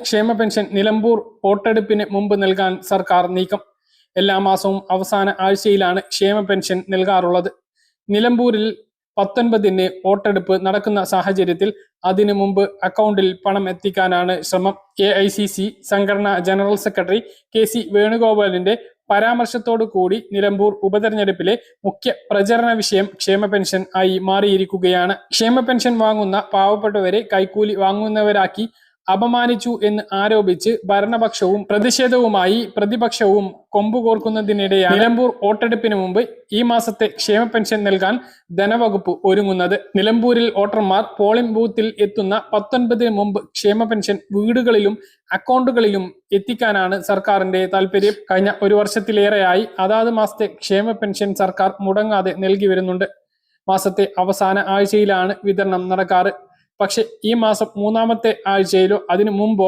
ക്ഷേമ പെൻഷൻ നിലമ്പൂർ വോട്ടെടുപ്പിന് മുമ്പ് നൽകാൻ സർക്കാർ നീക്കം. എല്ലാ മാസവും അവസാന ആഴ്ചയിലാണ് ക്ഷേമ പെൻഷൻ നൽകാറുള്ളത്. നിലമ്പൂരിൽ 19-ന് വോട്ടെടുപ്പ് നടക്കുന്ന സാഹചര്യത്തിൽ അതിനു മുമ്പ് അക്കൗണ്ടിൽ പണം എത്തിക്കാനാണ് ശ്രമം. AICC സംഘടനാ ജനറൽ സെക്രട്ടറി KC വേണുഗോപാലിന്റെ പരാമർശത്തോടു കൂടി നിലമ്പൂർ ഉപതെരഞ്ഞെടുപ്പിലെ മുഖ്യ പ്രചരണ വിഷയം ക്ഷേമ പെൻഷൻ ആയി മാറിയിരിക്കുകയാണ്. ക്ഷേമ പെൻഷൻ വാങ്ങുന്ന പാവപ്പെട്ടവരെ കൈക്കൂലി വാങ്ങുന്നവരാക്കി അപമാനിച്ചു എന്ന് ആരോപിച്ച് ഭരണപക്ഷവും പ്രതിഷേധവുമായി പ്രതിപക്ഷവും കൊമ്പുകോർക്കുന്നതിനിടെയാണ് നിലമ്പൂർ വോട്ടെടുപ്പിന് മുമ്പ് ഈ മാസത്തെ ക്ഷേമ പെൻഷൻ നൽകാൻ ധനവകുപ്പ് ഒരുങ്ങുന്നത്. നിലമ്പൂരിൽ വോട്ടർമാർ പോളിംഗ് ബൂത്തിൽ എത്തുന്ന 19-ന് മുമ്പ് ക്ഷേമ പെൻഷൻ വീടുകളിലും അക്കൗണ്ടുകളിലും എത്തിക്കാനാണ് സർക്കാരിന്റെ താല്പര്യം. കഴിഞ്ഞ ഒരു വർഷത്തിലേറെയായി അതാത് മാസത്തെ ക്ഷേമ പെൻഷൻ സർക്കാർ മുടങ്ങാതെ നൽകി വരുന്നുണ്ട്. മാസത്തെ അവസാന ആഴ്ചയിലാണ് വിതരണം നടക്കാറ്. പക്ഷെ ഈ മാസം 3-ാമത്തെ ആഴ്ചയിലോ അതിനു മുമ്പോ